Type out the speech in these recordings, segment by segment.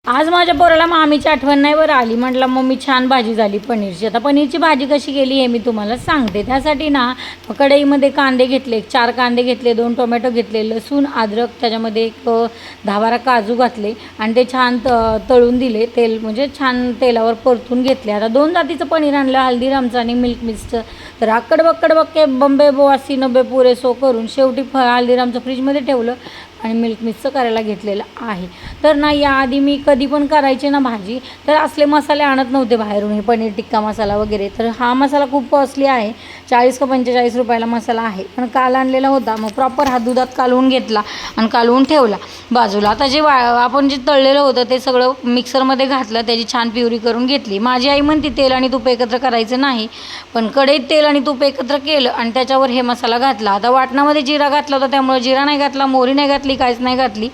आज माझ्या पोराला मामीची आठवण नाही बरं आली. म्हटलं मम्मी छान भाजी झाली पनीरची. आता पनीरची भाजी कशी केली हे मी तुम्हाला सांगते. त्यासाठी ना कढईमध्ये कांदे घेतले, 4 कांदे घेतले, 2 टोमॅटो घेतले, लसूण, अद्रक, त्याच्यामध्ये एक 10-12 काजू घातले आणि ते छान तळून दिले. तेल म्हणजे छान तेलावर परतून घेतले. आता 2 जातीचं पनीर आणलं, हल्दीरामचं आणि मिल्क मिक्सचं. तर आक्कड बक्कड बक्के बंबे बोवासी 90 पुरे सो करून शेवटी हल्दीरामचं फ्रीजमध्ये ठेवलं आणि मिल्क मिक्सचं करायला घेतलेलं आहे. तर ना याआधी मी कधी पण करायचे ना भाजी तर असले मसाले आणत नव्हते बाहेरून, हे पनीर टिक्का मसाला वगैरे. तर हा मसाला खूप कॉस्टली आहे, 40 का 45 रुपयाला मसाला आहे. पण काल आणलेला होता, मग प्रॉपर हा दुधात कालवून घेतला आणि कालवून ठेवला बाजूला. आता जे आपण जे तळलेलं होतं ते सगळं मिक्सरमध्ये घातलं, त्याची छान प्युरी करून घेतली. माझी आई म्हणते तेल आणि तूप एकत्र करायचं नाही, पण कढईत तेल आणि तूप एकत्र केलं आणि त्याच्यावर हे मसाला घातला. आता वाटणामध्ये जिरा घातला होता, त्यामुळे जिरा नाही घातला, मोहरी नाही घातली, काहीच नाही घातली.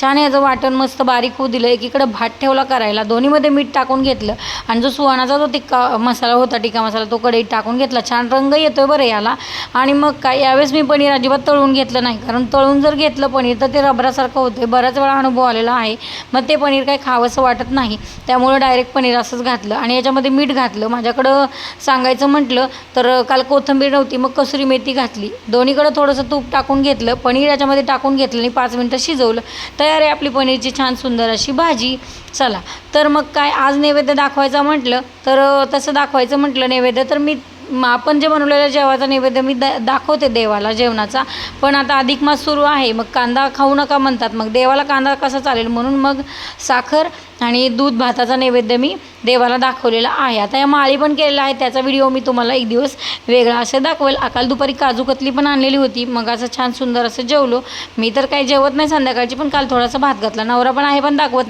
छान याचं वाटण मस्त बारीक होऊ दिलं. एकीकडे भात ठेवला करायला, दोन्हीमध्ये मीठ टाकून घेतलं आणि जो सुहानाचा जो टिक्का मसाला होता, टिक्का मसाला, तो कढईत टाकून घेतला. छान रंग येतोय बरं याला. आणि मग काय यावेळेस मी पनीर अजिबात तळून घेतलं नाही, कारण तळून जर घेतलं पनीर तर ते रबरासारखं होतं. बऱ्याच वेळा अनुभव आलेला आहे, मग ते पनीर काही खावंसं वाटत नाही. त्यामुळे डायरेक्ट पनीर असंच घातलं आणि याच्यामध्ये मीठ घातलं. माझ्याकडं सांगायचं म्हटलं तर काल कोथिंबीर नव्हती, मग कसुरी मेथी घातली. दोन्हीकडं थोडंसं तूप टाकून घेतलं, पनीर याच्यामध्ये टाकून घेतलं आणि 5 मिनटं शिजवलं. तयार आहे आपली पनीरची छान सुंदर अशी भाजी. चला तर मग काय आज नैवेद्य दाखवायचा म्हटलं तर तसं दाखवायचं म्हटलं नैवेद्य तर आपण जे बनवलेलं जेवाचा नैवेद्य मी दाखवते देवाला जेवणाचा. पण आता अधिक मास सुरू आहे, मग कांदा खाऊ नका म्हणतात, मग देवाला कांदा कसा चालेल, म्हणून मग साखर आणि दूध भाताचा नैवेद्य मी देवाला दाखवलेला आहे. आता या माळी पण केलेला आहे, त्याचा व्हिडिओ मी तुम्हाला एक दिवस वेगळा असं दाखवेल. काल दुपारी काजू कतली पण आणलेली होती, मग असं छान सुंदर असं जेवलो. मी तर काही जेवत नाही संध्याकाळची, पण काल थोडासा भात घातला. नवरा पण आहे पण दाखवत नाही.